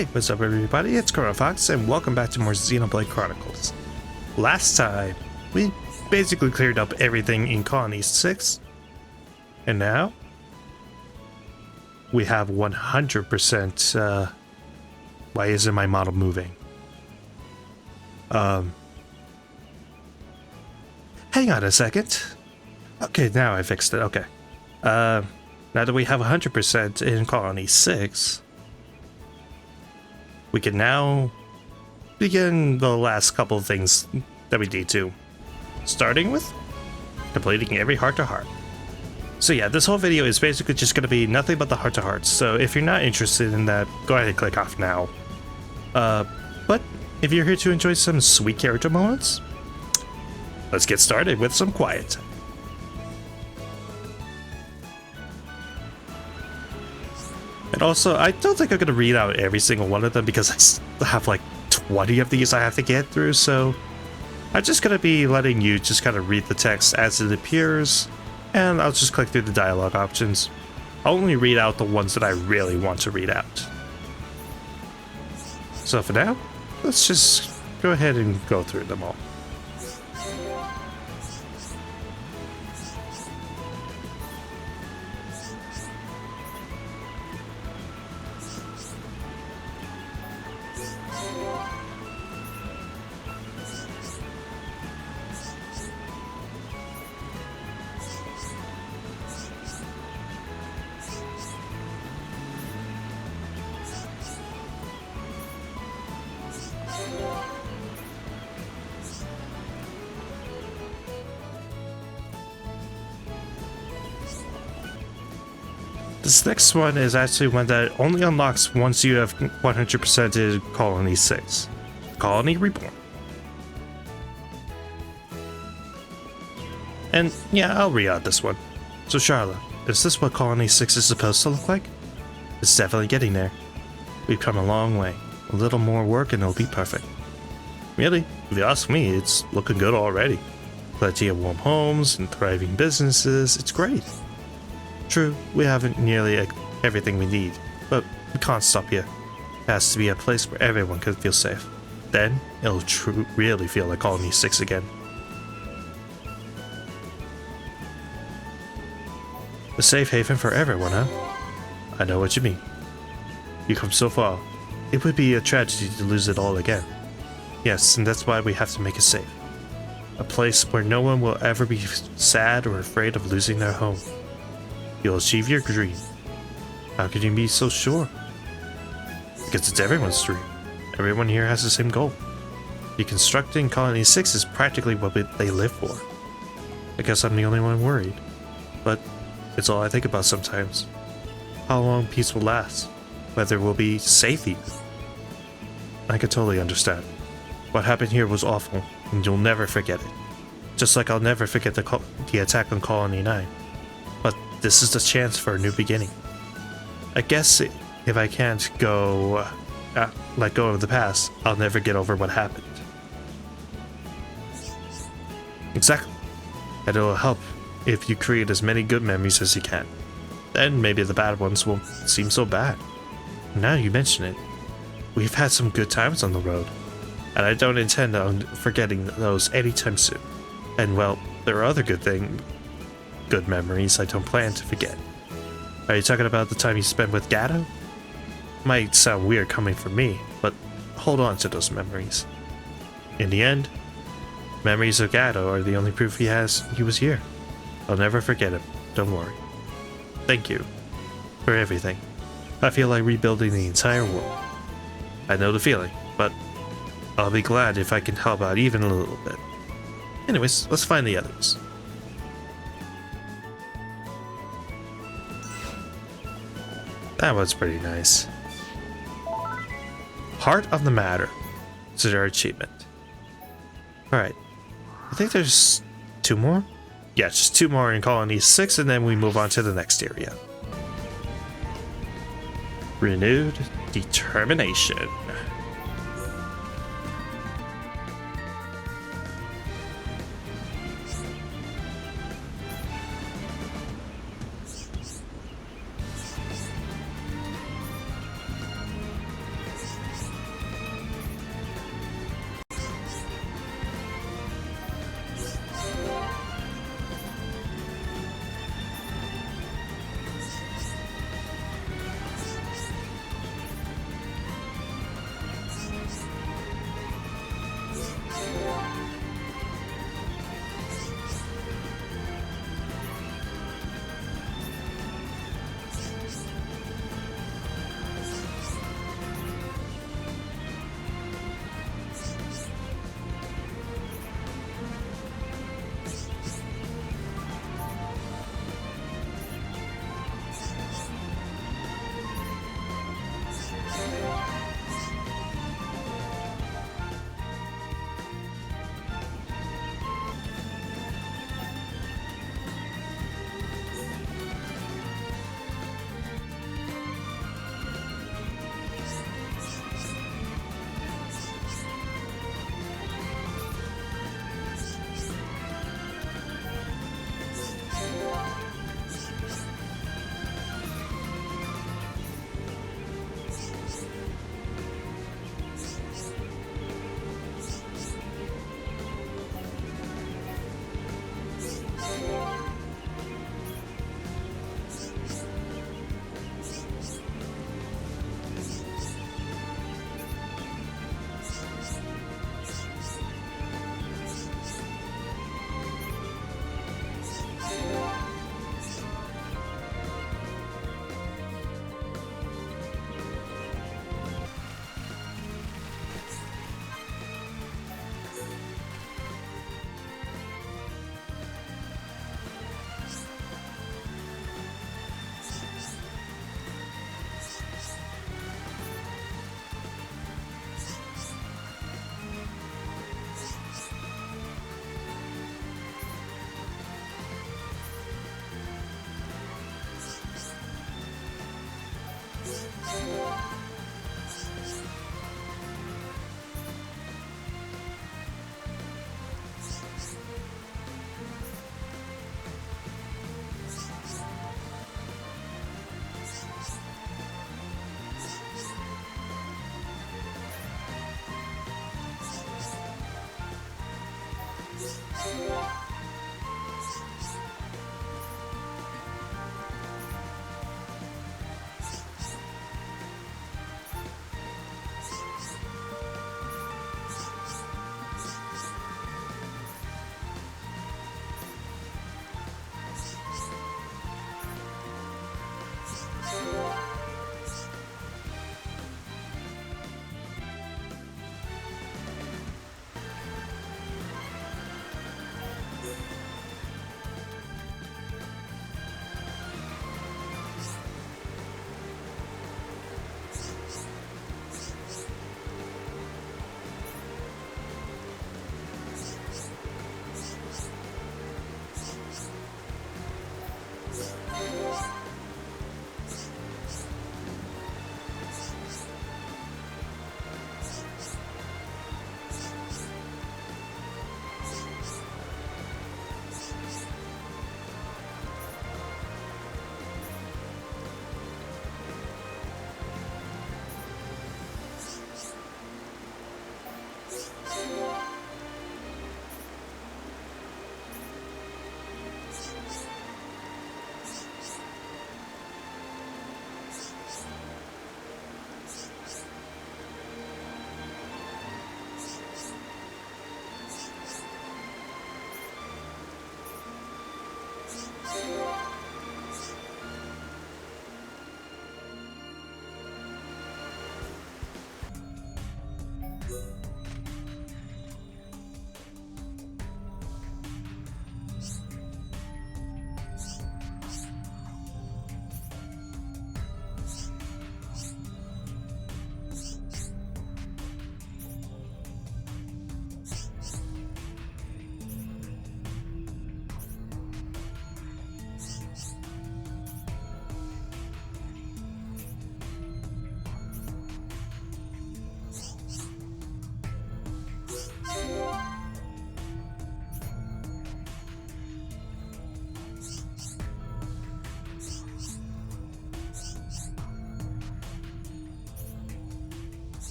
Hey, what's up everybody, it's Chronicles, and welcome back to more Xenoblade Chronicles. Last time, we basically cleared up everything in Colony 6, and now, we have 100%, why isn't my model moving? Hang on a second. Okay, now I fixed it, okay. Now that we have 100% in Colony 6, we can now begin the last couple of things that we need to. Starting with completing every heart-to-heart. So yeah, this whole video is basically just going to be nothing but the heart-to-hearts, so if you're not interested in that, go ahead and click off now. But if you're here to enjoy some sweet character moments, let's get started with some quiet time. And also, I don't think I'm going to read out every single one of them because I still have like 20 of these I have to get through, so I'm just going to be letting you just kind of read the text as it appears, and I'll just click through the dialogue options. I'll only read out the ones that I really want to read out. So for now, let's just go ahead and go through them all. This next one is actually one that only unlocks once you have 100%ed Colony 6. Colony Reborn. And yeah, I'll read out this one. So Charlotte, is this what Colony 6 is supposed to look like? It's definitely getting there. We've come a long way. A little more work and it'll be perfect. Really, if you ask me, it's looking good already. Plenty of warm homes and thriving businesses, it's great. True, we haven't nearly everything we need, but we can't stop here. It has to be a place where everyone can feel safe. Then, it'll really feel like Colony 6 again. A safe haven for everyone, huh? I know what you mean. You come so far. It would be a tragedy to lose it all again. Yes, and that's why we have to make it safe. A place where no one will ever be sad or afraid of losing their home. You'll achieve your dream. How can you be so sure? Because it's everyone's dream. Everyone here has the same goal. Deconstructing Colony 6 is practically what they live for. I guess I'm the only one worried. But it's all I think about sometimes. How long peace will last. Whether we'll be safe even. I can totally understand. What happened here was awful, and you'll never forget it. Just like I'll never forget the attack on Colony 9. But this is the chance for a new beginning. I guess if I can't go, let go of the past, I'll never get over what happened. Exactly. And it'll help if you create as many good memories as you can. Then maybe the bad ones won't seem so bad. Now you mention it, we've had some good times on the road, and I don't intend on forgetting those anytime soon. And well, there are other good memories I don't plan to forget. Are you talking about the time you spent with Gato? Might sound weird coming from me, but hold on to those memories. In the end, memories of Gato are the only proof he was here. I'll never forget him, don't worry. Thank you for everything. I feel like rebuilding the entire world. I know the feeling, but I'll be glad if I can help out even a little bit. Anyways, let's find the others. That was pretty nice. Heart of the Matter. Consider our achievement. Alright. I think there's 2 more? Yeah, just 2 more in Colony 6, and then we move on to the next area. Renewed Determination.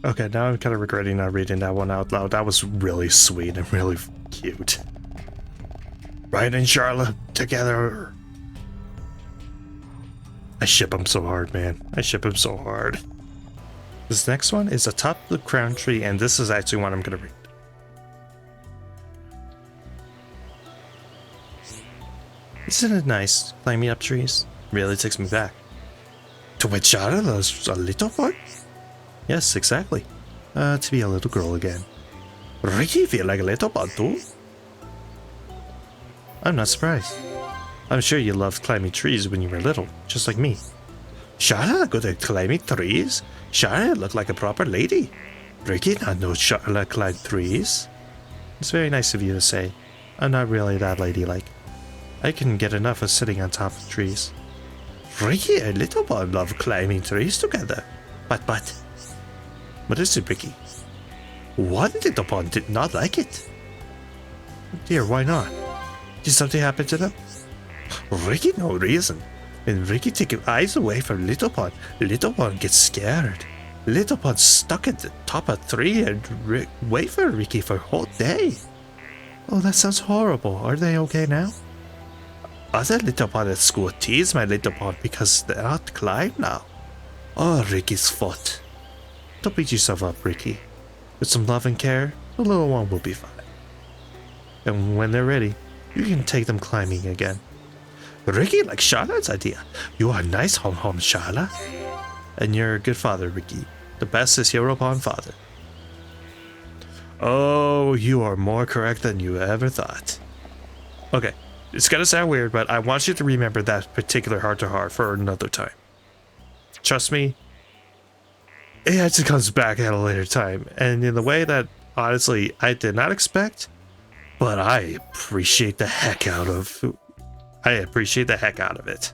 Okay, now I'm kind of regretting not reading that one out loud. That was really sweet and really cute. Ryan and Charlotte together. I ship them so hard, man. I ship them so hard. This next one is atop the crown tree, and this is actually one I'm gonna read. Isn't it nice climbing up trees? Really takes me back. To when Charlotte was a little boy? Yes, exactly. To be a little girl again. Ricky feel like a little boy too? I'm not surprised. I'm sure you loved climbing trees when you were little, just like me. Charlotte good at climbing trees? Charlotte looked like a proper lady. Ricky not know Charlotte climb trees. It's very nice of you to say. I'm not really that ladylike. I can get enough of sitting on top of trees. Ricky and little boy love climbing trees together. But. What is it, Ricky? One little boy did not like it. Dear, why not? Did something happen to them? Ricky no reason. When Ricky take his eyes away from little boy gets scared. Little boy stuck at the top of a tree and wait for Ricky for a whole day. Oh, that sounds horrible. Are they okay now? Other little pond at school tease my little pond because they're not climb now. Oh, Ricky's fault. Don't beat yourself up, Ricky. With some love and care, the little one will be fine. And when they're ready, you can take them climbing again. Ricky likes Charlotte's idea. You are a nice home, Charlotte. And you're a good father, Ricky. The best is Hero Pond father. Oh, you are more correct than you ever thought. Okay, it's gonna sound weird, but I want you to remember that particular heart-to-heart for another time. Trust me, it actually comes back at a later time, and in a way that, honestly, I did not expect, but I appreciate the heck out of it.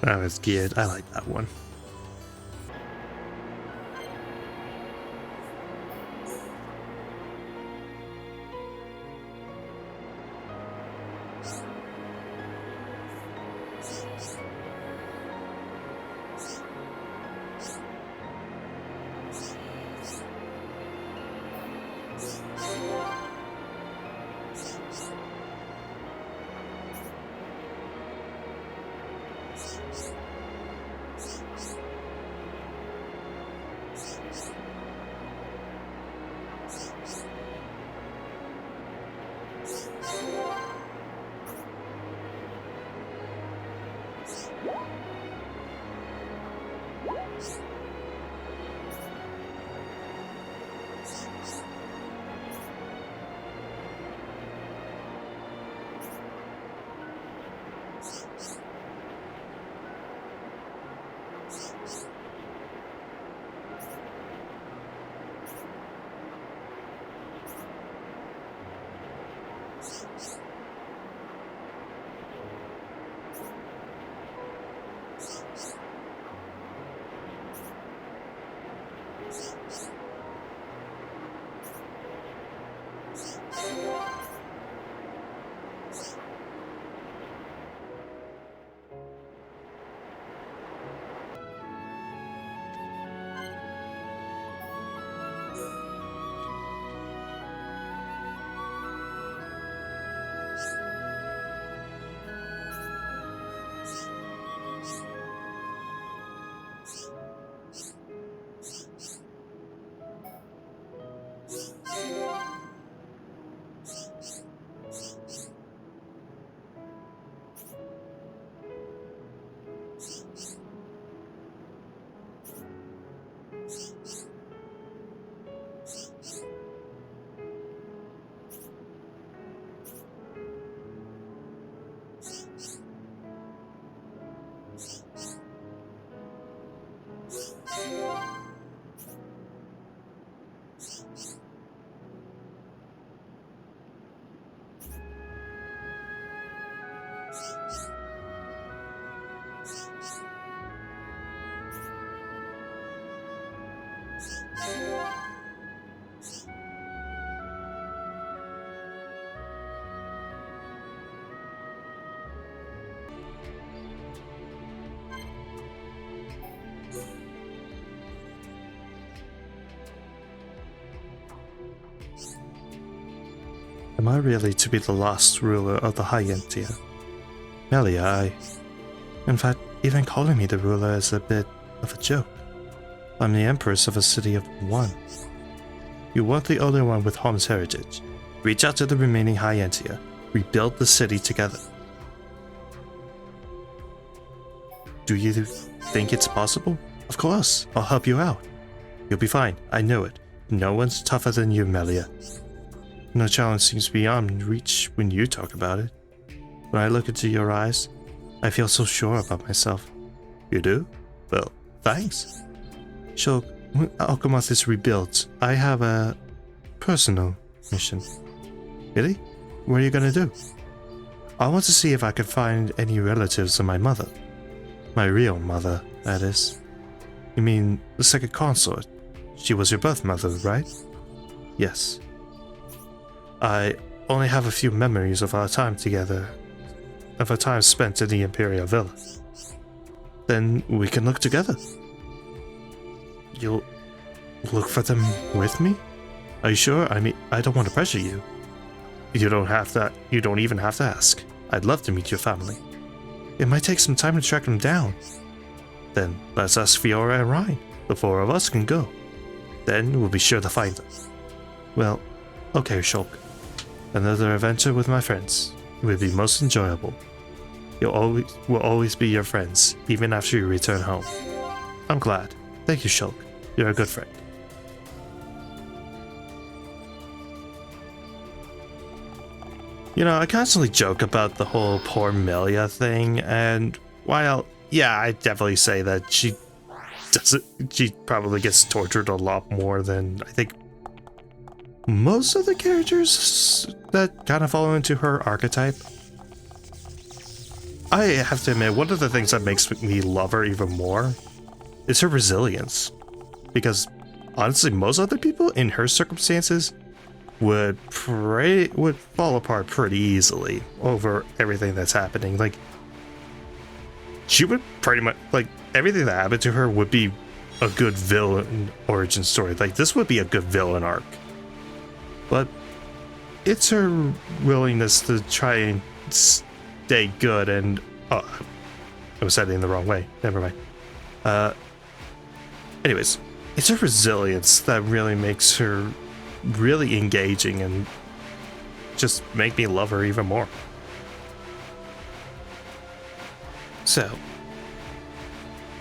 That was good. I like that one. Am I really to be the last ruler of the Hyentia? Melia, in fact, even calling me the ruler is a bit of a joke. I'm the empress of a city of one. You weren't the only one with Home's heritage. Reach out to the remaining Hyentia. Rebuild the city together. Do you think it's possible? Of course, I'll help you out. You'll be fine, I know it. No one's tougher than you, Melia. No challenge seems beyond reach when you talk about it. When I look into your eyes, I feel so sure about myself. You do? Well, thanks. Shulk, when Alchemath is rebuilt, I have a personal mission. Really? What are you gonna do? I want to see if I can find any relatives of my mother. My real mother, that is. You mean the second consort? She was your birth mother, right? Yes. I only have a few memories of our time together, of our time spent in the Imperial Villa. Then we can look together. You'll look for them with me? Are you sure? I mean, I don't want to pressure you. You don't even have to ask. I'd love to meet your family. It might take some time to track them down. Then let's ask Fiora and Ryan. The four of us can go. Then we'll be sure to find them. Well, okay, Shulk. Another adventure with my friends. It will be most enjoyable. We'll always be your friends, even after you return home. I'm glad. Thank you, Shulk. You're a good friend. You know, I constantly joke about the whole poor Melia thing, and while, yeah, I definitely say that she probably gets tortured a lot more than I think most of the characters that kind of fall into her archetype. I have to admit, one of the things that makes me love her even more is her resilience. Because honestly, most other people in her circumstances would fall apart pretty easily over everything that's happening. Like, she would pretty much, like, everything that happened to her would be a good villain origin story. Like, this would be a good villain arc. But it's her willingness to try and stay good and... I was said it in the wrong way. Never mind. Anyways, it's her resilience that really makes her really engaging and just make me love her even more. So,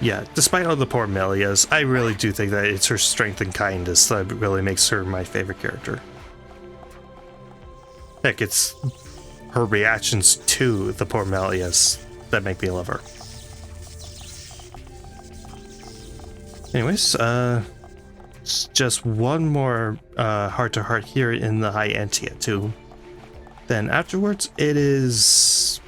yeah, despite all the poor Melias, I really do think that it's her strength and kindness that really makes her my favorite character. Heck, it's her reactions to the poor Melias that make me love her. Anyways, just one more heart-to-heart here in the high Antia too. Then afterwards, it is...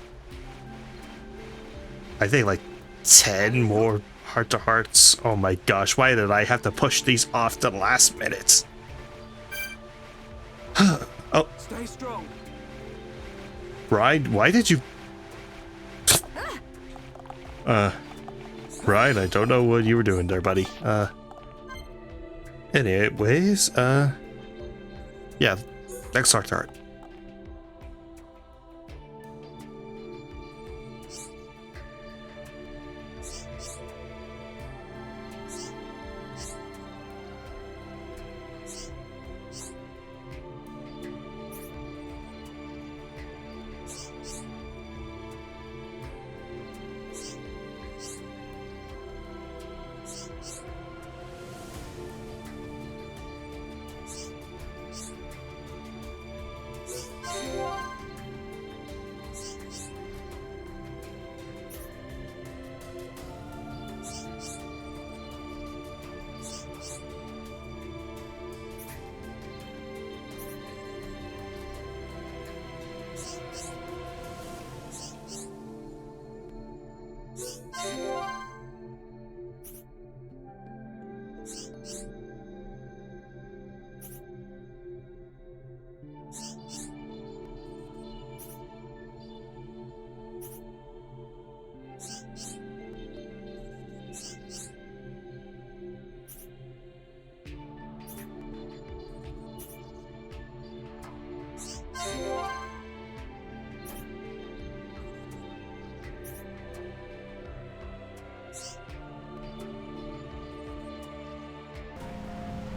I think like 10 more heart-to-hearts. Oh my gosh, why did I have to push these off to the last minute? Oh. Stay strong. Ryan, why did you... Ryan, I don't know what you were doing there, buddy. Anyways, yeah, next heart-to-heart.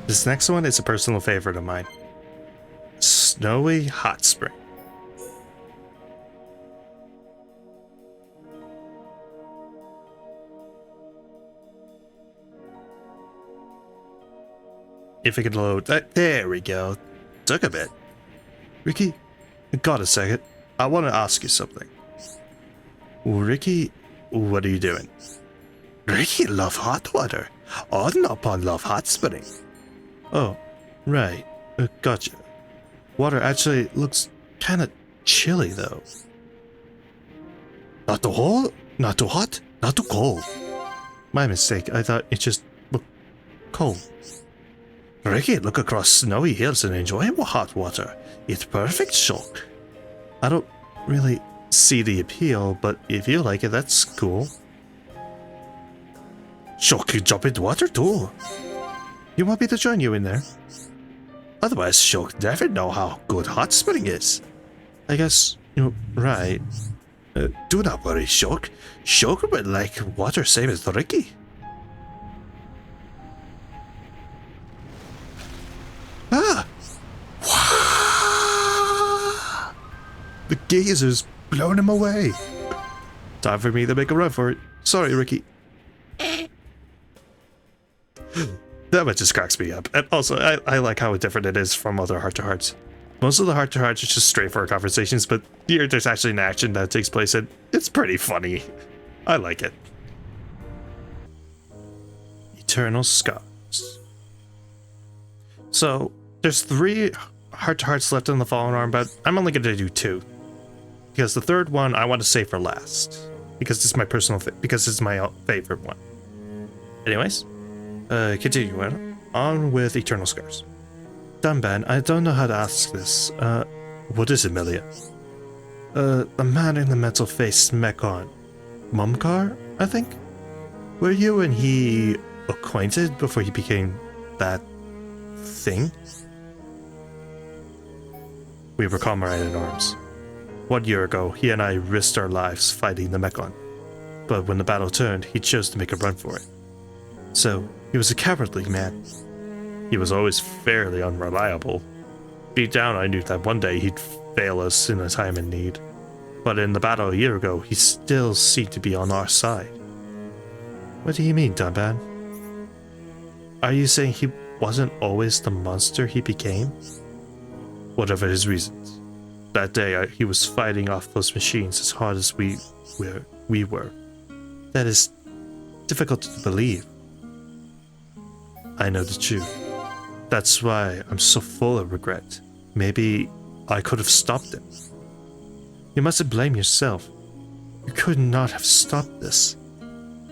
This next one is a personal favorite of mine. Snowy Hot Spring. If I could load that, there we go. Took a bit. Ricky, got a second. I want to ask you something. Ricky, what are you doing? Ricky love hot water. Odd upon love hot spring. Oh, right. Gotcha. Water actually looks kind of chilly, though. Not too hot, not too hot, not too cold. My mistake. I thought it just looked cold. Ricky, look across snowy hills and enjoy hot water. It's perfect, Shulk. I don't really see the appeal, but if you like it, that's cool. Shulk can jump into water, too. You want me to join you in there? Otherwise, Shulk never know how good hot spring is. I guess, right. Do not worry, Shulk. Shulk would like water same as Ricky. Ah! The geezer's blown him away. Time for me to make a run for it. Sorry, Ricky. That one just cracks me up. And also, I like how different it is from other heart-to-hearts. Most of the heart-to-hearts are just straightforward conversations, but here there's actually an action that takes place, and it's pretty funny. I like it. Eternal Scars. So, there's 3 heart-to-hearts left in the Fallen Arm, but I'm only going to do 2. Because the third one I want to save for last. because it's my because it's my favorite one. Anyways, continuing on with Eternal Scars. Dunban, I don't know how to ask this. What is it, Melia? The man in the metal face Mekon. Mumkar, I think? Were you and he acquainted before he became that thing? We were comrade in arms. 1 year ago, he and I risked our lives fighting the Mekon. But when the battle turned, he chose to make a run for it. So, he was a cowardly man. He was always fairly unreliable. Deep down, I knew that one day he'd fail us in a time of need. But in the battle a year ago, he still seemed to be on our side. What do you mean, Dunban? Are you saying he wasn't always the monster he became? Whatever his reasons. That day, he was fighting off those machines as hard as we were. That is difficult to believe. I know the truth. That's why I'm so full of regret. Maybe I could have stopped him. You mustn't blame yourself. You could not have stopped this.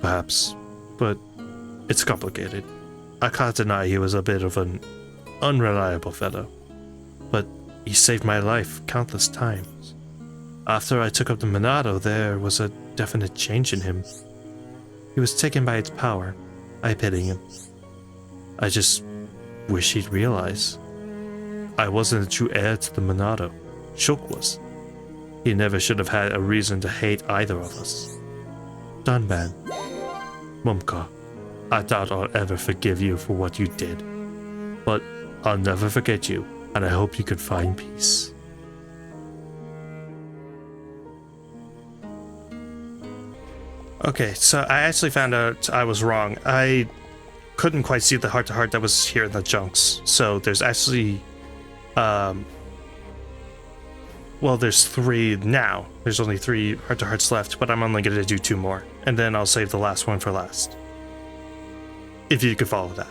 Perhaps, but it's complicated. I can't deny he was a bit of an unreliable fellow. But he saved my life countless times. After I took up the Monado, there was a definite change in him. He was taken by its power. I pity him. I just wish he'd realize. I wasn't a true heir to the Monado. Shulk was. He never should have had a reason to hate either of us. Dunban. Mumka, I doubt I'll ever forgive you for what you did. But I'll never forget you, and I hope you can find peace. Okay, so I actually found out I was wrong. I couldn't quite see the heart-to-heart that was here in the junks. So there's actually... well, there's 3 now. There's only 3 heart-to-hearts left, but I'm only going to do 2 more. And then I'll save the last one for last. If you could follow that.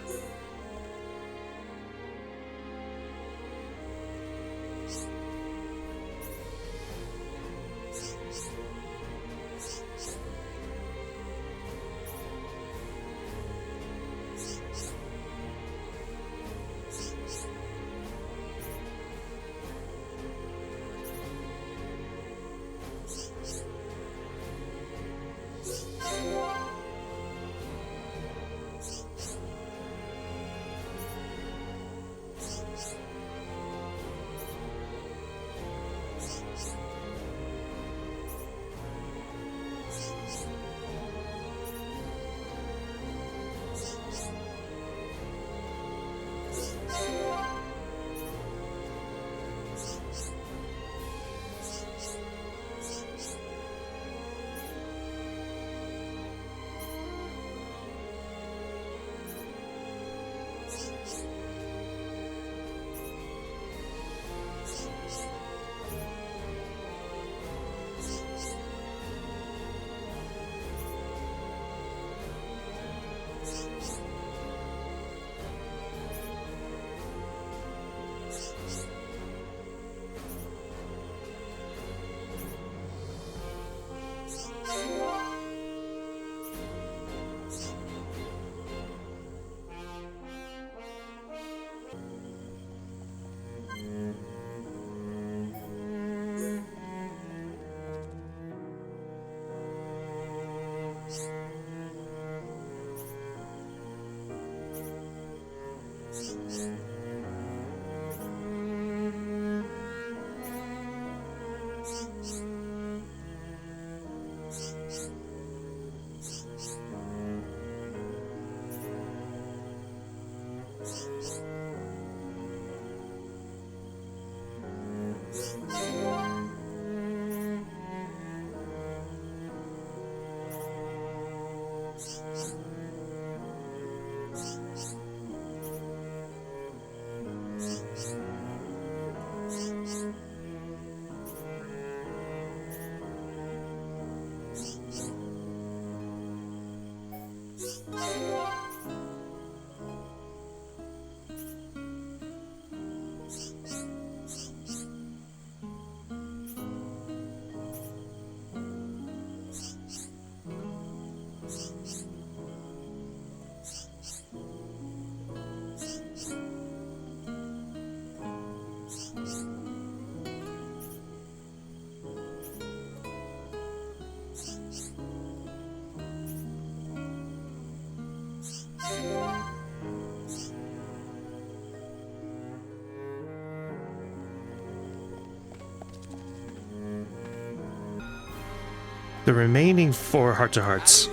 The remaining 4 heart-to-hearts.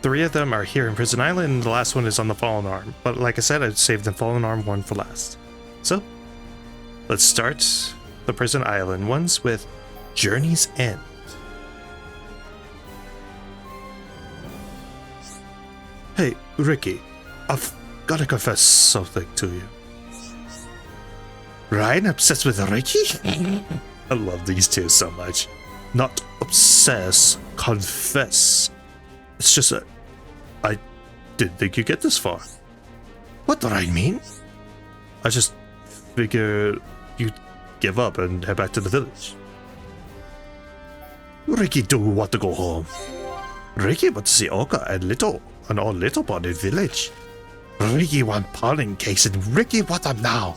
3 of them are here in Prison Island, and the last one is on the Fallen Arm. But like I said, I'd save the Fallen Arm one for last. So, let's start the Prison Island ones with Journey's End. Hey, Ricky, I've gotta confess something to you. Ryan obsessed with Ricky? I love these two so much. Not obsess, confess. It's just that I didn't think you'd get this far. What do I mean? I just figured you'd give up and head back to the village. Ricky do want to go home. Ricky wants to see Oka and all little part in village. Ricky want pudding cakes and Ricky want them now.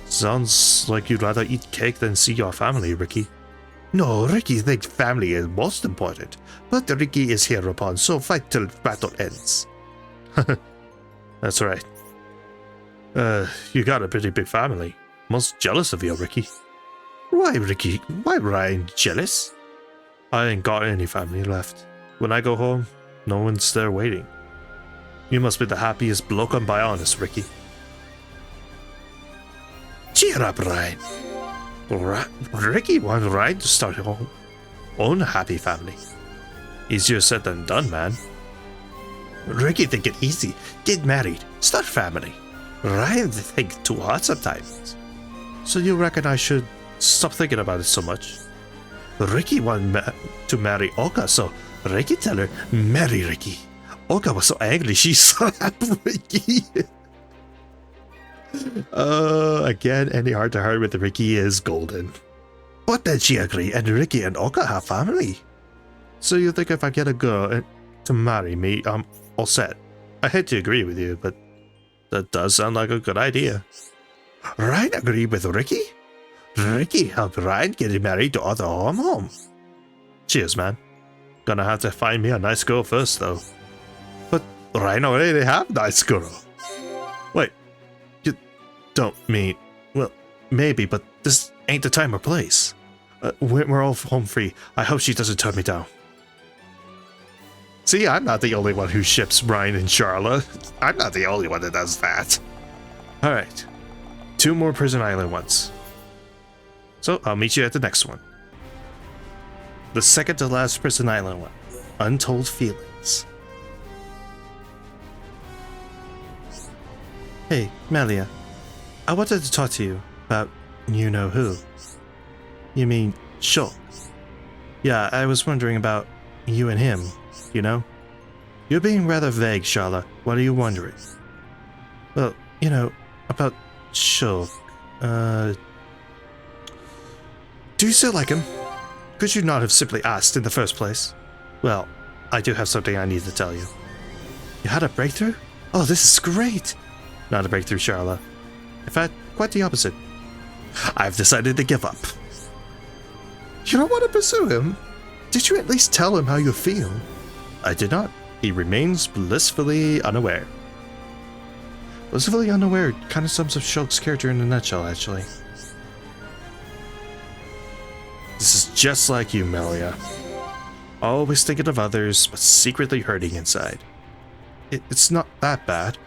Sounds like you'd rather eat cake than see your family, Ricky. No, Ricky thinks family is most important, but Ricky is hereupon, so fight till battle ends. That's right. You got a pretty big family. Most jealous of you, Ricky. Why, Ricky? Why Ryan jealous? I ain't got any family left. When I go home, no one's there waiting. You must be the happiest bloke on Bionis, Ricky. Cheer up, Ryan. Ricky wants Ryan to start his own happy family. Easier said than done, man. Ricky think it easy. Get married, start family. Ryan think too hard sometimes. So you reckon I should stop thinking about it so much? Ricky want to marry Oka, so Ricky tell her, marry Ricky. Oka was so angry, she slapped Ricky. Again, any heart-to-heart with Ricky is golden. But then she agree, and Ricky and Oka have family. So you think if I get a girl to marry me, I'm all set? I hate to agree with you, but that does sound like a good idea. Ryan agree with Ricky? Ricky helped Ryan get married to other home. Cheers, man. Gonna have to find me a nice girl first, though. But Ryan already have nice girl. Wait, you don't mean... Well, maybe, but this ain't the time or place. We're all home free. I hope she doesn't turn me down. See, I'm not the only one who ships Ryan and Charlotte. I'm not the only one that does that. Alright. 2 more Prison Island ones. So, I'll meet you at the next one. The second to last Prison Island one. Untold Feelings. Hey, Melia. I wanted to talk to you about you-know-who. You mean Shulk? Yeah, I was wondering about you and him, you know? You're being rather vague, Charlotte. What are you wondering? Well, you know, about Shulk. Do you still like him? Could you not have simply asked in the first place? Well, I do have something I need to tell you. You had a breakthrough? Oh, this is great! Not a breakthrough, Charlotte. In fact, quite the opposite. I've decided to give up. You don't want to pursue him? Did you at least tell him how you feel? I did not. He remains blissfully unaware. Blissfully unaware kind of sums up Shulk's character in a nutshell, actually. This is just like you, Melia. Always thinking of others, but secretly hurting inside. It's not that bad.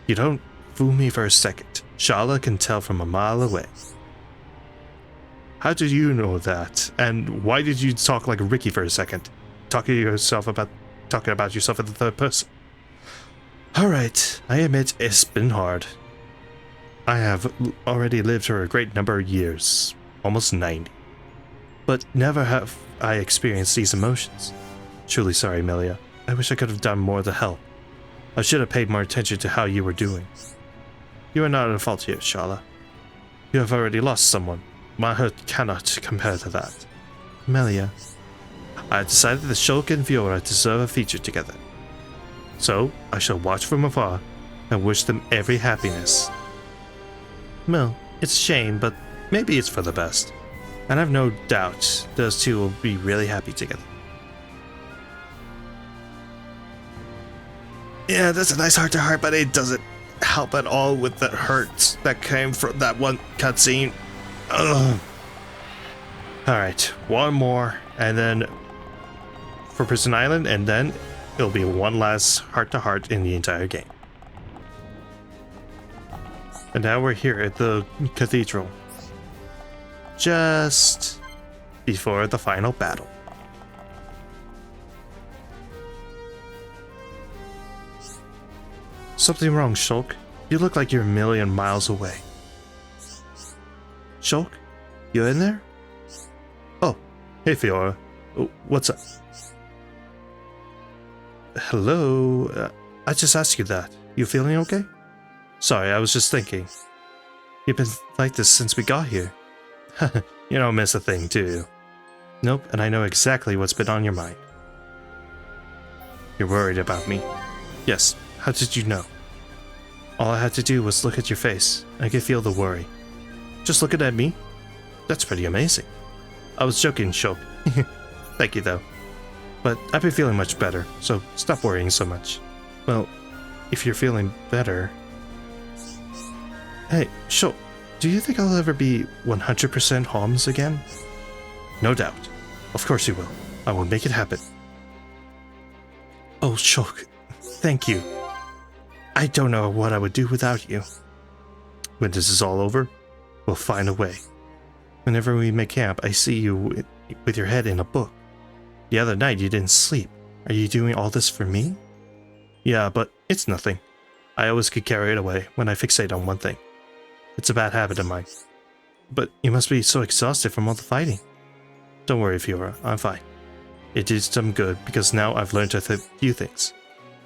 You don't fool me for a second. Shala can tell from a mile away. How did you know that? And why did you talk like Ricky for a second? Talking about yourself in the third person. Alright, I admit it's been hard. I have already lived for a great number of years, almost 90. But never have I experienced these emotions. Truly sorry, Melia. I wish I could have done more to help. I should have paid more attention to how you were doing. You are not at fault here, Shala. You have already lost someone. My hurt cannot compare to that. Melia, I have decided that Shulk and Fiora deserve a future together. So, I shall watch from afar and wish them every happiness. Mel, it's a shame, but maybe it's for the best. And I've no doubt those two will be really happy together. Yeah, that's a nice heart-to-heart, but it doesn't help at all with the hurt that came from that one cutscene. Ugh. Alright, one more, and then for Prison Island, and then it'll be one last heart-to-heart in the entire game. And now we're here at the cathedral. Just before the final battle. Something wrong, Shulk. You look like you're a million miles away. Shulk? You in there? Oh, hey Fiora. What's up? Hello? I just asked you that. You feeling okay? Sorry, I was just thinking. You've been like this since we got here. You don't miss a thing, do you? Nope, and I know exactly what's been on your mind. You're worried about me. Yes, how did you know? All I had to do was look at your face. I could feel the worry. Just looking at me? That's pretty amazing. I was joking, Shulk. Thank you, though. But I've been feeling much better, so stop worrying so much. Well, if you're feeling better... Hey, Shulk, do you think I'll ever be 100% Homs again? No doubt. Of course you will. I will make it happen. Oh, Shulk, thank you. I don't know what I would do without you. When this is all over, we'll find a way. Whenever we make camp, I see you with your head in a book. The other night you didn't sleep. Are you doing all this for me? Yeah, but it's nothing. I always get carried away when I fixate on one thing. It's a bad habit of mine. But you must be so exhausted from all the fighting. Don't worry, Fiora, I'm fine. It did some good because now I've learned a few things.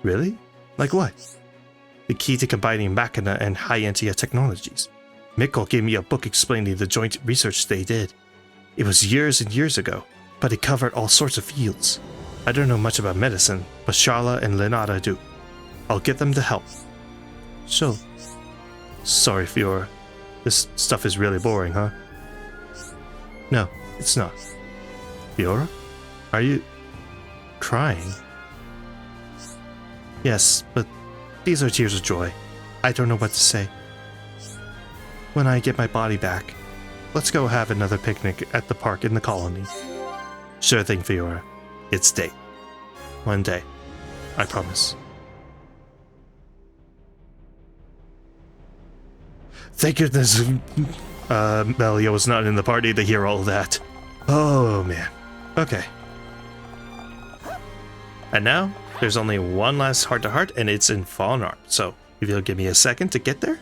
Really? Like what? The key to combining Machina and high-end technologies. Mikkel gave me a book explaining the joint research they did. It was years and years ago, but it covered all sorts of fields. I don't know much about medicine, but Sharla and Lenata do. I'll get them to help. So, sorry, Fiora. This stuff is really boring, huh? No, it's not. Fiora? Are you crying? Yes, but these are tears of joy. I don't know what to say. When I get my body back, let's go have another picnic at the park in the colony. Sure thing, Fiora. It's date. One day. I promise. Thank goodness Melia was not in the party to hear all that. Oh man. Okay. And now, there's only one last heart-to-heart, and it's in Fallen Art. So, if you'll give me a second to get there.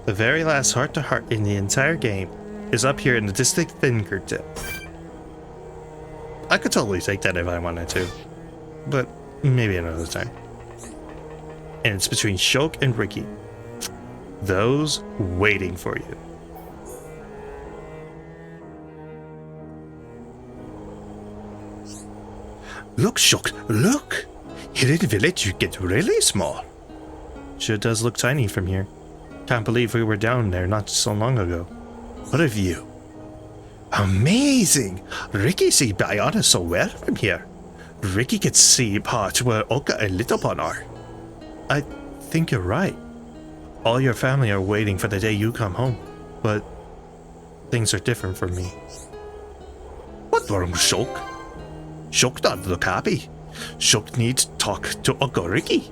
The very last heart-to-heart in the entire game is up here in the distant fingertip. I could totally take that if I wanted to, but maybe another time. And it's between Shulk and Ricky. Those waiting for you. Look, Shulk, look! Here in the village you get really small. Sure does look tiny from here. Can't believe we were down there not so long ago. What a view. Amazing! Ricky see Biana so well from here. Ricky could see parts where Oka and Littlebon are. I think you're right. All your family are waiting for the day you come home, but things are different for me. What wrong with Shulk? Shulk doesn't look happy. Shulk needs to talk to Uncle Ricky.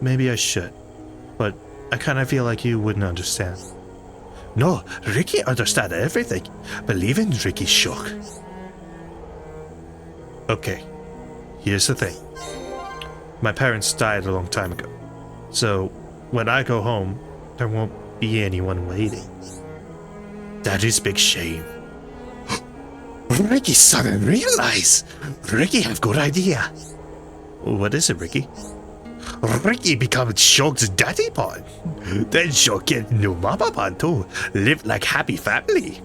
Maybe I should, but I kind of feel like you wouldn't understand. No, Ricky understands everything. Believe in Ricky, Shulk. Okay, here's the thing. My parents died a long time ago, so when I go home, there won't be anyone waiting. That is a big shame. Ricky suddenly realize. Ricky have good idea. What is it, Ricky? Ricky become Shulk's daddy pond. Then Shulk get new mama pond too. Live like happy family.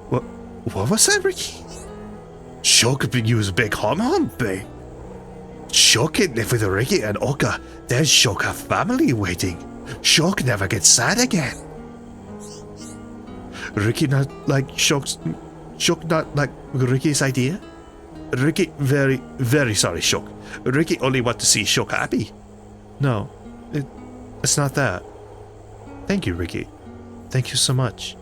What was that, Ricky? Shulk use big hum thing. Shulk can live with Ricky and Oka. Then Shulk have family waiting. Shulk never gets sad again. Ricky not like Shulk's. Shulk not like Ricky's idea? Ricky very, very sorry, Shulk. Ricky only want to see Shulk happy. No, it's not that. Thank you, Ricky. Thank you so much.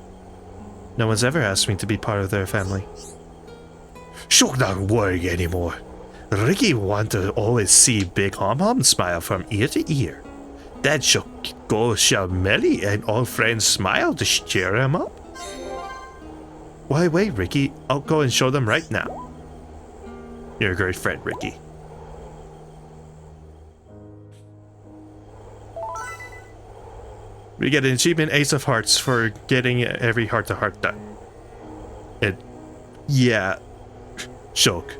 No one's ever asked me to be part of their family. Shook not worry anymore. Ricky want to always see Big Hom Hom smile from ear to ear. That should go show Melly and all friends smile to cheer him up. Why wait, Ricky? I'll go and show them right now. You're a great friend, Ricky. We get an achievement Ace of Hearts for getting every heart-to-heart done. Yeah. Shulk.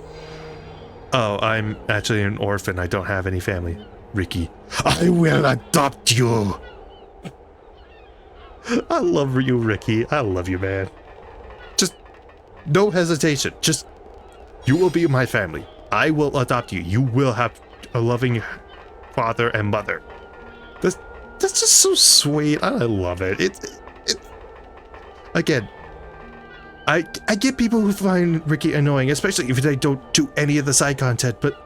Oh, I'm actually an orphan. I don't have any family. Ricky. I will adopt you. I love you, Ricky. I love you, man. Just no hesitation. Just, you will be my family. I will adopt you. You will have a loving father and mother. That's just so sweet. I love it. Again, I get people who find Ricky annoying, especially if they don't do any of the side content, but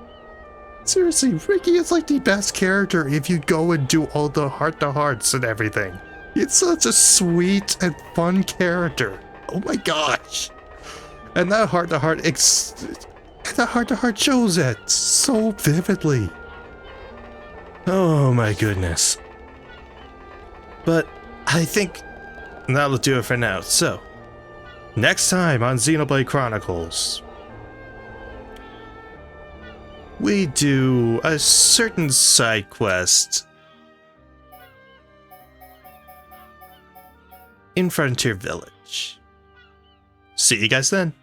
seriously, Ricky is like the best character if you go and do all the heart-to-hearts and everything. It's such a sweet and fun character. Oh my gosh. And that heart-to-heart shows it so vividly. Oh my goodness. But I think that'll do it for now. So, next time on Xenoblade Chronicles, we do a certain side quest in Frontier Village. See you guys then.